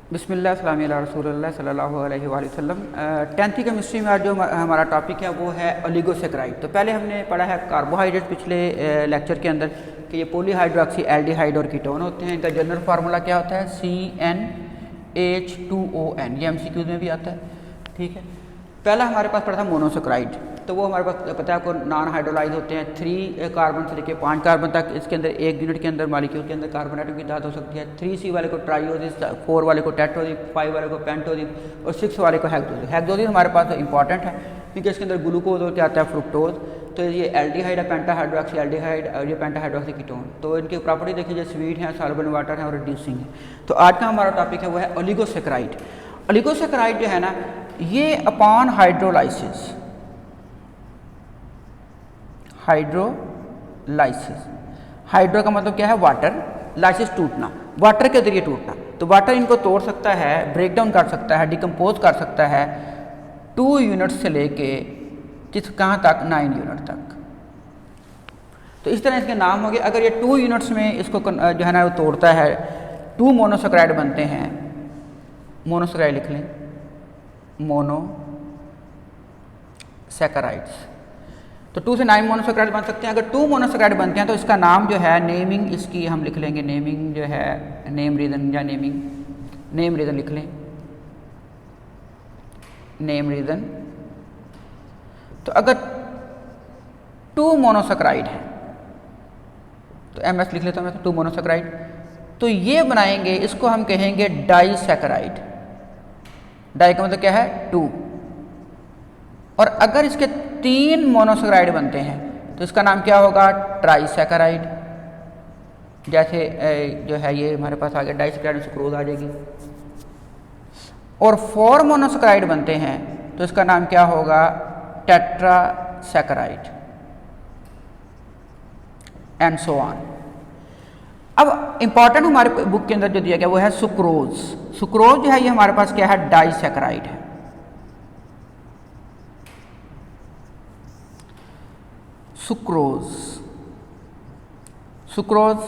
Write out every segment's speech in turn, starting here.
बिस्मिल्लाह अस्सलाम अला रसूलिल्लाह सल्लल्लाहु अलैहि वसल्लम। 10th केमिस्ट्री में आज जो हमारा टॉपिक है वो है ओलिगोसेक्राइड। तो पहले हमने पढ़ा है कार्बोहाइड्रेट पिछले लेक्चर के अंदर कि ये पॉलीहाइड्रोक्सी एल्डिहाइड और कीटोन होते हैं। इनका जनरल फार्मूला क्या होता है? CnH2ON। ये MCQ में भी आता है। ठीक है, पहला हमारे पास पढ़ा था मोनोसेक्राइड। तो वो हमारे पास पता है आपको नॉन हाइड्रोलाइज होते हैं 3 कार्बन से लेकर 5 कार्बन तक। इसके अंदर 1 यूनिट के अंदर मॉलिक्यूल के अंदर कार्बन एटम की तादाद हो सकती है। 3C वाले को ट्राइओसिस, 4 वाले को टेट्रोसिस, 5 वाले को पेंटोसिस और 6 वाले को हेक्सोसिस। हेक्सोसिस हमारे पास इंपॉर्टेंट है क्योंकि इसके अंदर ग्लूकोज और क्या आता है फ्रुक्टोज। तो ये एल्डिहाइड है, पेंटाहाइड्रोक्सी एल्डिहाइड, और ये पेंटाहाइड्रोक्सी कीटोन। तो इनकी प्रॉपर्टी देखिए, स्वीट है, सॉल्युबल इन वाटर है और रिड्यूसिंग है। तो आज का हमारा टॉपिक है वो है ओलिगोसेक्राइड। ओलिगोसेक्राइड जो है ना, ये अपॉन हाइड्रोलाइसिस हाइड्रो का मतलब क्या है? वाटर। लाइसिस टूटना, वाटर के जरिए टूटना। तो वाटर इनको तोड़ सकता है, ब्रेक डाउन कर सकता है, डिकम्पोज कर सकता है 2 यूनिट से लेके कहाँ तक? 9 यूनिट तक। तो इस तरह इसके नाम हो गए। अगर ये 2 यूनिट्स में इसको जो है ना वो तोड़ता है, 2 मोनोसेक्राइड बनते हैं। मोनोसेक्राइड लिख लें, मोनोसेक्राइड्स। तो 2 से 9 मोनोसेक्राइड बन सकते हैं। अगर 2 मोनोसेक्राइड बनते हैं तो इसका नाम जो है, नेमिंग इसकी हम लिख लेंगे, नेमिंग जो है नेम रीज़न या नेम रीज़न लिख लें, नेम रीज़न। तो अगर 2 मोनोसेक्राइड है तो MS लिख लेता हूँ मैं, 2 मोनोसेक्राइड। तो ये बनाएंगे, इसको हम कहेंगे डाइसेक्राइड। डाई का मतलब क्या है? 2। और अगर इसके 3 मोनोसेक्राइड बनते हैं तो इसका नाम क्या होगा? ट्राइसेक्राइड। जैसे जो है ये हमारे पास आ गया डाइसेक्राइड में सुक्रोज आ जाएगी। और 4 मोनोसेक्राइड बनते हैं तो इसका नाम क्या होगा? टेट्रासेक्राइड एंड सो ऑन। अब इंपॉर्टेंट हमारे बुक के अंदर जो दिया गया वो है सुक्रोज। सुक्रोज जो है ये हमारे पास क्या है? डाइसेक्राइड है। सुक्रोज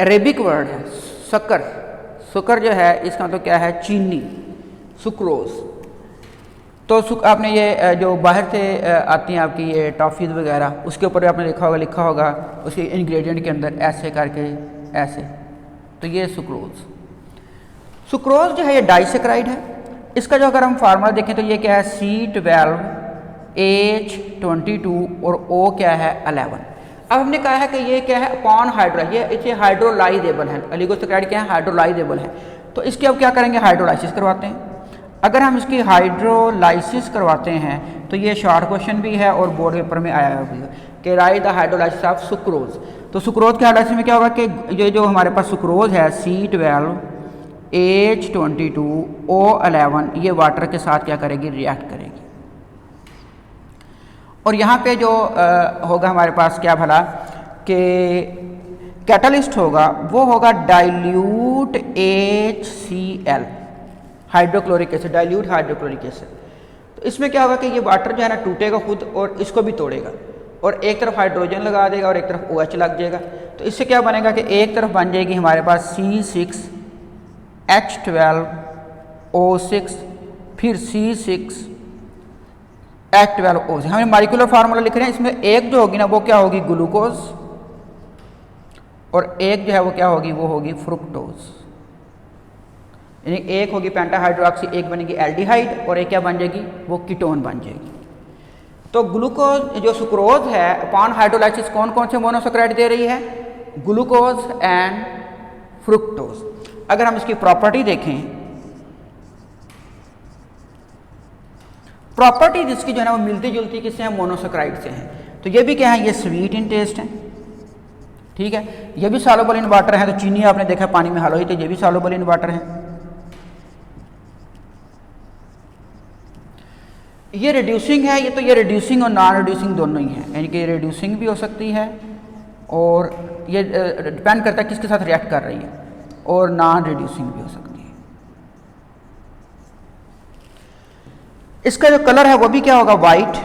अरेबिक वर्ड है, शक्कर जो है इसका मतलब क्या है? चीनी, सुक्रोज। तो आपने ये जो बाहर से आती हैं आपकी ये टॉफ़ीज़ वगैरह, उसके ऊपर आपने लिखा होगा उसके इंग्रेडिएंट के अंदर ऐसे करके ऐसे। तो ये सुक्रोज जो है ये डाइसेक्राइड है। इसका जो अगर हम फार्मूला देखें तो ये क्या है? C12H22 और O क्या है? 11। अब हमने कहा है कि ये क्या है? अपॉन हाइड्रोलाइज, ये इसे हाइड्रोलाइजेबल है। ओलिगोसेक्राइड क्या है? हाइड्रोलाइजेबल है। तो इसके अब क्या करेंगे? हाइड्रोलाइसिस करवाते हैं। अगर हम इसकी हाइड्रोलाइसिस करवाते हैं तो ये शॉर्ट क्वेश्चन भी है और बोर्ड पेपर में आया हुआ है कि right the hydrolysis of sucrose. तो सुक्रोज के हाइड्रोलाइसिस में क्या होगा कि ये जो हमारे पास सुक्रोज है C12H22O11, ये वाटर के साथ क्या करेगी? रिएक्ट करेगी। और यहाँ पे जो होगा हमारे पास क्या भला कि कैटलिस्ट होगा, वो होगा dilute HCl, hydrochloric acid, dilute hydrochloric acid. तो इसमें क्या होगा कि ये वाटर जो है ना टूटेगा खुद और इसको भी तोड़ेगा, और एक तरफ हाइड्रोजन लगा देगा और एक तरफ OH लग जाएगा। तो इससे क्या बनेगा कि एक तरफ बन जाएगी हमारे पास C6H12O6, फिर C6H12O6। हमें मॉलिक्यूलर फार्मूला लिख रहे हैं। इसमें एक जो होगी ना वो क्या होगी? ग्लूकोज, और एक जो है वो क्या होगी? वो होगी फ्रुक्टोज। यानी एक होगी पेंटाहाइड्रोक्सी, एक बनेगी एल्डिहाइड, और एक क्या बन जाएगी? वो कीटोन बन जाएगी। तो ग्लूकोज जो सुक्रोज है अपॉन हाइड्रोलाइसिस कौन कौन से मोनोसेक्राइड दे रही है? Glucose and fructose. अगर हम इसकी प्रॉपर्टी देखें, प्रॉपर्टी जिसकी जो है ना वो मिलती जुलती किससे है? मोनोसेक्राइड से है। तो ये भी क्या है? ये स्वीट इन टेस्ट है। ठीक है, ये भी सॉल्युबल इन वाटर है। तो चीनी आपने देखा पानी में हाल हुई, तो ये भी सॉल्युबल इन वाटर है। ये रिड्यूसिंग है। ये रिड्यूसिंग और नॉन रिड्यूसिंग दोनों ही है, यानी कि रिड्यूसिंग भी हो सकती है और ये डिपेंड करता है किसके साथ रिएक्ट कर रही है, और नॉन रिड्यूसिंग भी हो सकती है। इसका जो कलर है वो भी क्या होगा? वाइट,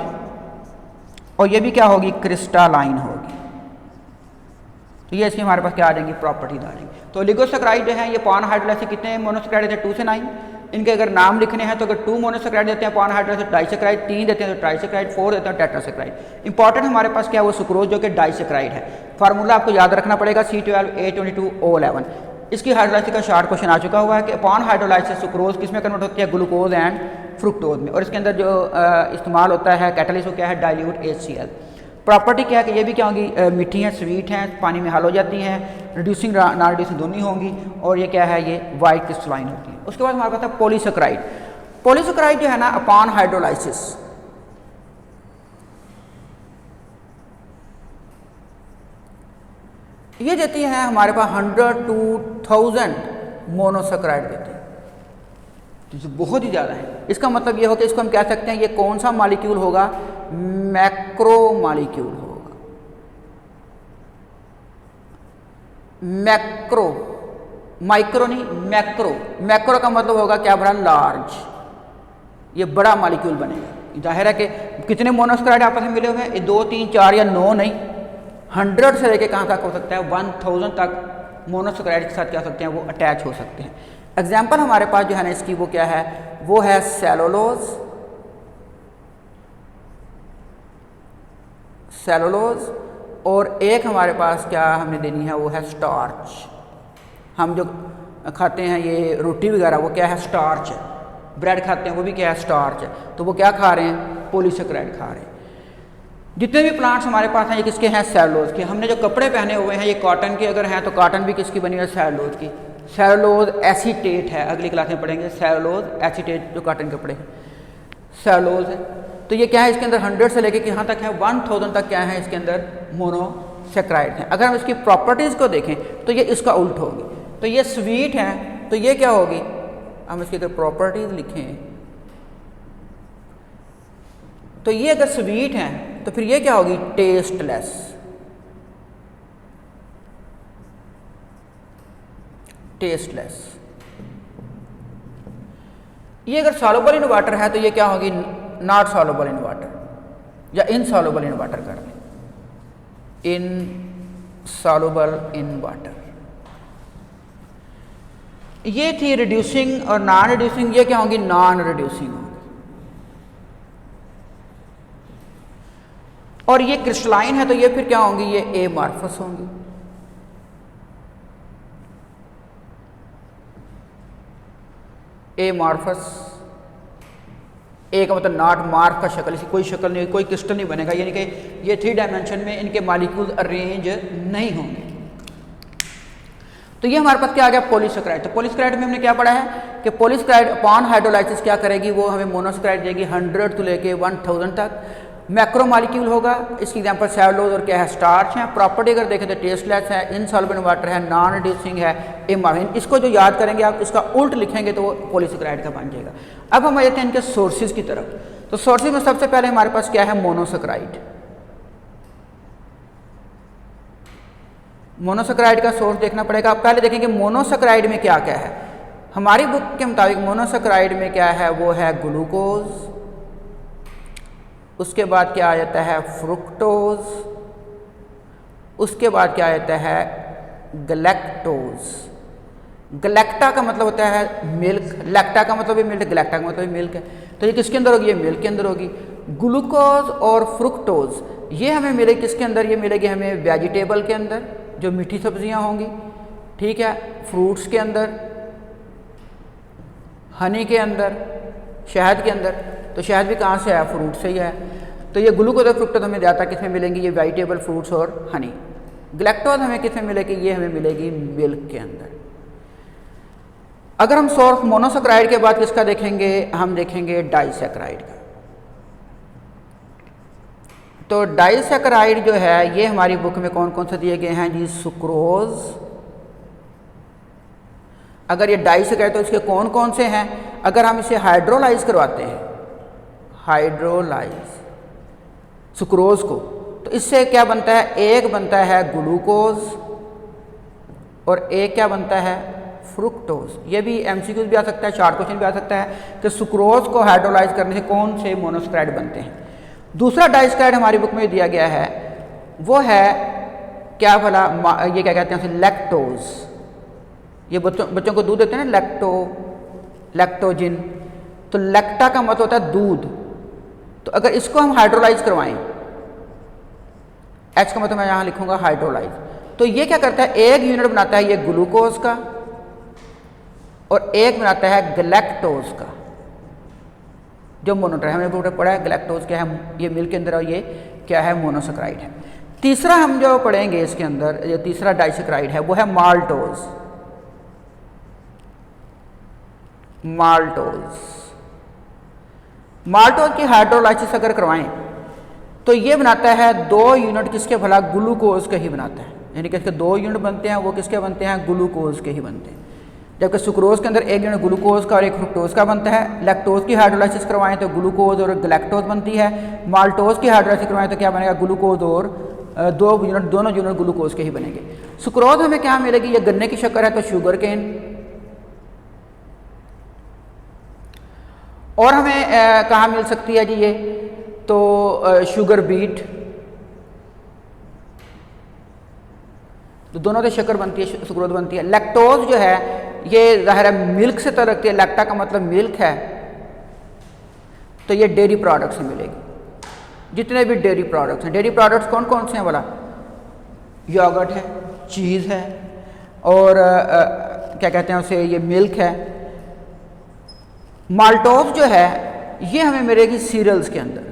और ये भी क्या होगी? क्रिस्टालाइन होगी। तो ये इसकी हमारे पास क्या आ जाएंगी, प्रॉपर्टीज आ जाएंगी। तो ओलिगोसैकेराइड जो है ये पान हाइड्रोलाइसिस कितने मोनोसैकेराइड देते हैं, 2 से 9। इनके अगर नाम लिखने हैं तो अगर 2 मोनोसैकेराइड देते हैं पान हाइड्रोलाइसिस डाइसैकेराइड, 3 देते हैं तो ट्राइसैकेराइड, 4 देते हैं टेट्रासैकेराइड। इंपॉर्टेंट हमारे पास क्या है वो सुक्रोज जो कि डाइसैकेराइड है। फार्मूला आपको याद रखना पड़ेगा C12A22O11। इसकी हाइड्रोलाइसिस का शॉर्ट क्वेश्चन आ चुका हुआ है कि पान हाइड्रोलाइसिस सुक्रोज किस में कन्वर्ट होती है, ग्लूकोज एंड फ्रुक्टोज में, और इसके अंदर जो इस्तेमाल होता है कैटलिस्ट वो क्या है, डाइल्यूट HCl। प्रॉपर्टी क्या है कि ये भी क्या होंगी, मीठी हैं, स्वीट हैं, पानी में हल हो जाती हैं, रिड्यूसिंग नॉन रिड्यूसिंग दोनों होंगी, और ये क्या है, ये वाइट क्रिस्टलाइन होती है। उसके बाद हमारे पास है पॉलीसैकेराइड। पॉलीसैकेराइड जो है ना अपॉन हाइड्रोलाइसिस ये देती है हमारे पास 100 to 1000 मोनोसैकेराइड देती है, तो बहुत ही ज़्यादा है। इसका मतलब ये हो कि इसको हम कह सकते हैं ये कौन सा मॉलिक्यूल होगा, मैक्रो मॉलिक्यूल होगा। मैक्रो, माइक्रो नहीं, मैक्रो। मैक्रो का मतलब होगा क्या, बड़ा, लार्ज, ये बड़ा मॉलिक्यूल बनेगा। जाहिर है कि कितने मोनोसैकेराइड आपस में मिले हुए हैं, 2, 3, 4 या 9 नहीं, 100 से लेके कहाँ तक हो सकता है, 1000 तक मोनोसैकेराइड के साथ क्या हो सकते हैं, वो अटैच हो सकते हैं। एग्जाम्पल हमारे पास जो है ना इसकी वो क्या है, वो है सेलुलोज, सेलुलोज, और एक हमारे पास क्या हमें देनी है वो है स्टार्च। हम जो खाते हैं ये रोटी वगैरह वो क्या है, स्टार्च है। ब्रेड खाते हैं वो भी क्या है, स्टार्च है। तो वो क्या खा रहे हैं, पॉलीसैकेराइड खा रहे हैं। जितने भी प्लांट्स हमारे पास हैं ये किसके हैं, सेलुलोज के। हमने जो कपड़े पहने हुए हैं ये कॉटन के अगर हैं तो कॉटन भी किसकी बनी है, सेलुलोज की। सेलुलोज एसीटेट है, अगली क्लास में पढ़ेंगे सेलुलोज एसीटेट जो कॉटन कपड़े हैं, सेलुलोज है। तो ये क्या है, इसके अंदर 100 से लेके यहाँ तक है 1000 तक क्या है इसके अंदर मोनोसैकेराइड है। अगर हम इसकी प्रॉपर्टीज़ को देखें तो ये इसका उल्ट होगी। तो ये स्वीट है तो ये क्या होगी, हम इसकी अगर प्रॉपर्टीज़ लिखें तो ये अगर स्वीट है तो फिर ये क्या होगी, टेस्टलेस। टेस्टलेस। ये अगर सॉल्युबल इन वाटर है तो ये क्या होगी, नॉट सॉल्युबल इन वाटर या इनसॉल्युबल इन वाटर कर लें, इनसॉल्युबल इन वाटर। ये थी रिड्यूसिंग और नॉन रिड्यूसिंग, ये क्या होंगी, नॉन रिड्यूसिंग होगी। और ये क्रिस्टलाइन है तो ये फिर क्या होंगी, ये एमॉर्फस होंगी। एमॉर्फस, ए का मतलब नॉट मार्क का शक्ल, इसकी कोई शक्ल नहीं, कोई क्रिस्टल नहीं बनेगा, यानी कि ये 3 डायमेंशन में इनके मॉलिक्यूल अरेंज नहीं होंगे। तो ये हमारे पास क्या आ गया, पॉलीसैकेराइड। तो पॉलीसैकेराइड में हमने क्या पढ़ा है कि पॉलीसैकेराइड अपॉन हाइड्रोलाइसिस क्या करेगी, वो हमें मोनोसैकेराइड देगी 100 से लेके 1000 तक। मैक्रो मॉलिक्यूल होगा, इसकी एग्जांपल सेलुलोज और क्या है, स्टार्च है। प्रॉपर्टी अगर देखें तो टेस्टलेस है, इनसॉल्युबल इन वाटर है, नॉन रिड्यूसिंग है, एमॉर्फिन। इसको जो याद करेंगे आप, इसका उल्ट लिखेंगे तो वो पॉलीसैकेराइड का बन जाएगा। अब हम आते हैं इनके सोर्सेज की तरफ। तो सोर्सेज में सबसे पहले हमारे पास क्या है, मोनोसैकेराइड। मोनोसैकेराइड का सोर्स देखना पड़ेगा। आप पहले देखेंगे मोनोसैकेराइड में क्या क्या है। हमारी बुक के मुताबिक मोनोसैकेराइड में क्या है, वो है ग्लूकोज, उसके बाद क्या आ जाता है फ्रुक्टोज, उसके बाद क्या आ जाता है गलैक्टोज। गलैक्टा का मतलब होता है मिल्क, लैक्टा का मतलब भी मिल्क, गलैक्टा का मतलब भी मिल्क है। तो ये किसके अंदर होगी, ये मिल्क के अंदर होगी। ग्लूकोज और फ्रुक्टोज ये हमें मिलेगी किसके अंदर, ये मिलेगी हमें वेजिटेबल के अंदर, जो मीठी सब्जियां होंगी, ठीक है, फ्रूट्स के अंदर, हनी के अंदर, शहद के अंदर। तो शहद भी कहाँ से है, फ्रूट से ही है। तो ये ग्लूकोज और फ्रुक्टोज हमें ज़्यादा किस में मिलेंगी, ये वेजिटेबल, फ्रूट्स और हनी। गलैक्टोज हमें किस में मिलेगी, ये हमें मिलेगी मिल्क के अंदर। अगर हम सोर्स मोनोसैकेराइड के बाद किसका देखेंगे, हम देखेंगे डाइसैकेराइड का। तो डाइसैकेराइड जो है ये हमारी बुक में कौन कौन से दिए गए हैं जी, सुक्रोज। अगर ये डाइसैकेराइड तो इसके कौन कौन से हैं। अगर हम इसे हाइड्रोलाइज करवाते हैं, हाइड्रोलाइज सुक्रोज को, तो इससे क्या बनता है, एक बनता है ग्लूकोज और एक क्या बनता है, फ्रुक्टोज। ये भी एमसीक्यूज भी आ सकता है, शॉर्ट क्वेश्चन भी आ सकता है कि सुक्रोज को हाइड्रोलाइज करने से कौन से मोनोसैकेराइड बनते हैं। दूसरा डाइसैकेराइड हमारी बुक में दिया गया है वो है क्या भला ये क्या कहते हैं उसे, लैक्टोज। ये बच्चों को दूध देते हैं ना, लैक्टोजिन। तो लैक्टा का मतलब होता है दूध। तो अगर इसको हम हाइड्रोलाइज करवाएं, एच का मतलब मैं यहाँ लिखूंगा हाइड्रोलाइज, तो ये क्या करता है, एक यूनिट बनाता है ये ग्लूकोज का और एक बनाता है गलैक्टोज का, जो मोनोटर हमने पढ़ा है। गलैक्टोज क्या है, ये मिल्क के अंदर, और ये क्या है, मोनोसेक्राइड है। तीसरा हम जो पढ़ेंगे इसके अंदर, जो तीसरा डाइसेक्राइड है वो है माल्टोज। माल्टोज की हाइड्रोलाइसिस अगर करवाएं तो ये बनाता है 2 यूनिट किसके भला, ग्लूकोज के ही बनाता है। यानी कि इसके 2 यूनिट बनते हैं, वो किसके बनते हैं, ग्लूकोज के ही बनते हैं। जबकि सुक्रोज के अंदर 1 यूनिट ग्लूकोज का और 1 फ्रुक्टोज का बनता है। लैक्टोज की हाइड्रोलाइसिस करवाएं तो ग्लूकोज और गलैक्टोज बनती है। माल्टोज की हाइड्रोलाइसिस करवाएं तो क्या बनेगा, ग्लूकोज और दोनों यूनिट ग्लूकोज के ही बनेंगे। सुक्रोज हमें क्या मिलेगी, ये गन्ने की शक्कर है तो शुगर केन। और हमें कहाँ मिल सकती है जी ये, तो शुगर बीट। तो दोनों से शक्कर बनती है, सुक्रोज बनती है। लैक्टोज जो है ये ज़ाहिर है मिल्क से तरह रखती है, लैक्टा का मतलब मिल्क है, तो ये डेयरी प्रोडक्ट से मिलेगी। जितने भी डेयरी प्रोडक्ट्स हैं, डेयरी प्रोडक्ट्स कौन कौन से हैं बोला, योगर्ट है, चीज़ है, और क्या कहते हैं उसे, ये मिल्क है। माल्टोज जो है ये हमें मिलेगी सीरियल्स के अंदर,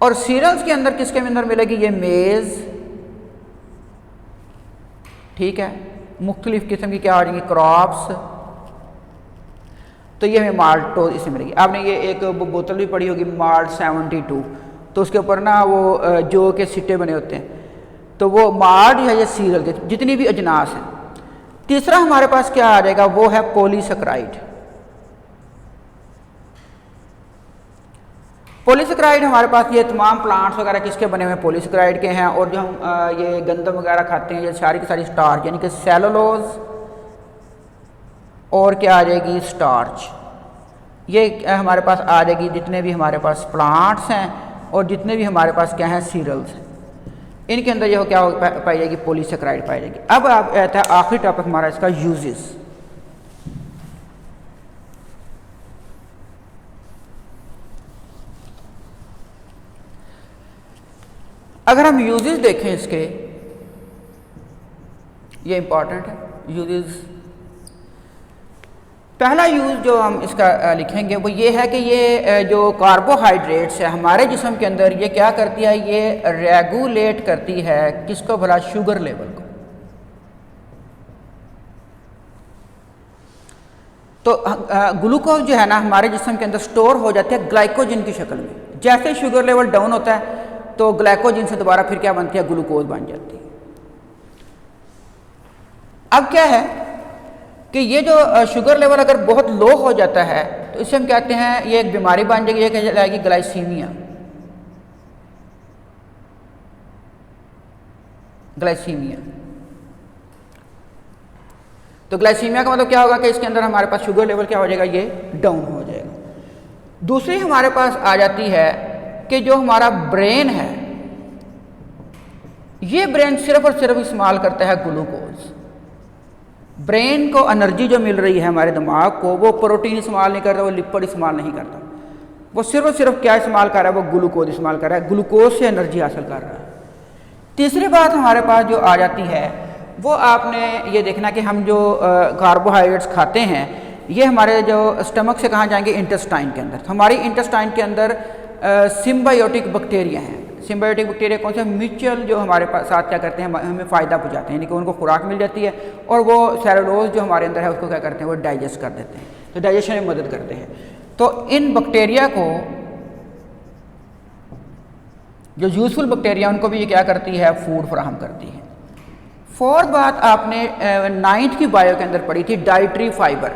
और सीरियल्स के अंदर किसके अंदर मिलेगी, ये मेज़, ठीक है, मुख्तलिफ किस्म की क्या हो जाएंगी, क्रॉप्स। तो ये हमें माल्टोज इससे मिलेगी। आपने ये एक बोतल भी पड़ी होगी माल्ट 72, तो उसके ऊपर ना वो जो के सिट्टे बने होते हैं, तो वो माल्ट है ये सीरियल के जितनी भी अजनास हैं। तीसरा हमारे पास क्या आ जाएगा, वो है पॉलीसेक्राइड। पॉलीसेक्राइड हमारे पास ये तमाम प्लांट्स वगैरह किसके बने हुए हैं, पॉलीसेक्राइड के हैं। और जो हम ये गंदम वगैरह खाते हैं, ये सारी की सारी स्टार्च, यानी कि सेलुलोज और क्या आ जाएगी, स्टार्च। ये हमारे पास आ जाएगी जितने भी हमारे पास प्लांट्स हैं और जितने भी हमारे पास क्या हैं, सीरियल्स हैं, इनके अंदर ये क्या पाई जाएगी, पॉलीसेक्राइड पाई जाएगी। अब आप आता है आखिरी टॉपिक हमारा इसका, यूजेस। अगर हम यूजेस देखें इसके, ये इंपॉर्टेंट है यूजेस। पहला यूज जो हम इसका लिखेंगे वो ये है कि ये जो कार्बोहाइड्रेट्स है हमारे जिस्म के अंदर, ये क्या करती है, ये रेगुलेट करती है किसको भला, शुगर लेवल को। तो ग्लूकोज जो है ना हमारे जिस्म के अंदर स्टोर हो जाती है ग्लाइकोजन की शक्ल में। जैसे शुगर लेवल डाउन होता है तो ग्लाइकोजन से दोबारा फिर क्या बनती है, ग्लूकोज बन जाती है। अब क्या है कि ये जो शुगर लेवल अगर बहुत लो हो जाता है तो इसे हम कहते हैं, ये एक बीमारी बन जाएगी, ये कहलाएगी ग्लाइसीमिया। तो ग्लाइसीमिया का मतलब क्या होगा कि इसके अंदर हमारे पास शुगर लेवल क्या हो जाएगा, ये डाउन हो जाएगा। दूसरी हमारे पास आ जाती है कि जो हमारा ब्रेन है, ये ब्रेन सिर्फ और सिर्फ इस्तेमाल करता है ग्लूकोज। ब्रेन को एनर्जी जो मिल रही है हमारे दिमाग को, वो प्रोटीन इस्तेमाल नहीं करता, वो लिपिड इस्तेमाल नहीं करता, वो सिर्फ और सिर्फ क्या इस्तेमाल कर रहा है, वो ग्लूकोज इस्तेमाल कर रहा है, ग्लूकोज से एनर्जी हासिल कर रहा है। तीसरी बात हमारे पास जो आ जाती है वो आपने ये देखना कि हम जो कार्बोहाइड्रेट्स खाते हैं ये हमारे जो स्टमक से कहाँ जाएंगे, इंटेस्टाइन के अंदर। तो हमारी इंटेस्टाइन के अंदर सिम्बायोटिक बैक्टीरिया हैं। सिम्बायोटिक बैक्टीरिया कौन से, म्यूचुअल जो हमारे पास साथ क्या करते हैं, हमें फ़ायदा पहुँचाते हैं, यानी कि उनको खुराक मिल जाती है और वो सेलुलोज जो हमारे अंदर है उसको क्या करते हैं, वो डाइजेस्ट कर देते हैं, तो डाइजेशन में मदद करते हैं। तो इन बैक्टीरिया को, जो यूजफुल बैक्टीरिया, उनको भी ये क्या करती है, फूड फराहम करती है। फोर्थ बात आपने 9th की बायो के अंदर पढ़ी थी, dietary fibre,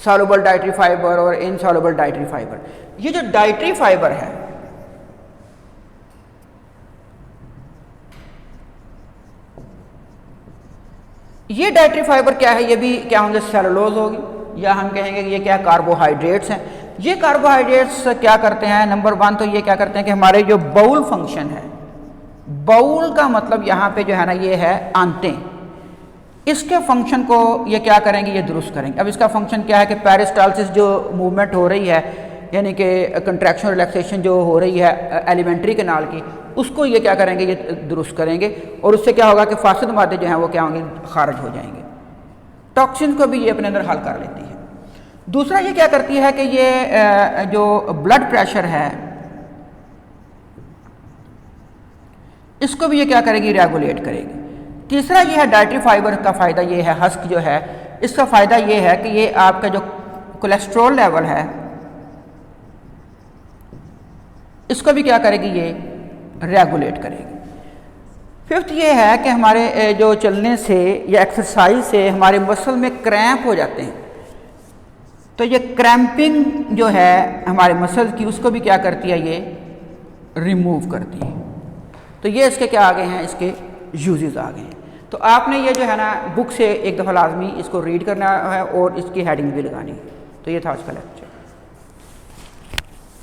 soluble dietary fibre और इनसॉल्युबल डाइटरी फाइबर। ये जो डाइटरी फाइबर है ये डाइटरी फाइबर क्या है, ये भी क्या होंगे, सेलुलोज होगी, या हम कहेंगे कि ये क्या कार्बोहाइड्रेट्स हैं। ये कार्बोहाइड्रेट्स क्या करते हैं, नंबर 1 तो ये क्या करते हैं कि हमारे जो बाउल फंक्शन है, बाउल का मतलब यहाँ पे जो है ना ये है आंतें। इसके फंक्शन को ये क्या करेंगे, ये दुरुस्त करेंगे। अब इसका फंक्शन क्या है कि पेरिस्टालसिस जो मूवमेंट हो रही है, यानी कि कंट्रैक्शन रिलैक्सेशन जो हो रही है एलिमेंट्री कैनाल की, उसको ये क्या करेंगे, ये दुरुस्त करेंगे। और उससे क्या होगा कि फासिद मादे जो हैं वो क्या होंगे, खारिज हो जाएंगे। टॉक्सिन को भी ये अपने अंदर हल कर लेती है। दूसरा ये क्या करती है कि ये जो ब्लड प्रेशर है इसको भी ये क्या करेगी, रेगुलेट करेगी। तीसरा ये है डाइटरी फाइबर का फ़ायदा ये है, हस्क जो है इसका फ़ायदा ये है कि ये आपका जो कोलेस्ट्रॉल लेवल है इसको भी क्या करेगी, ये रेगुलेट करेगी। फिफ्थ ये है कि हमारे जो चलने से या एक्सरसाइज से हमारे मसल में क्रैम्प हो जाते हैं, तो ये क्रैम्पिंग जो है हमारे मसल की उसको भी क्या करती है, ये रिमूव करती है। तो ये इसके क्या आ गए हैं, इसके यूजेस आ गए हैं। तो आपने ये जो है ना बुक से एक दफ़ा लाजमी इसको रीड करना है और इसकी हेडिंग भी लगानी है। तो ये था आज का लेक्चर।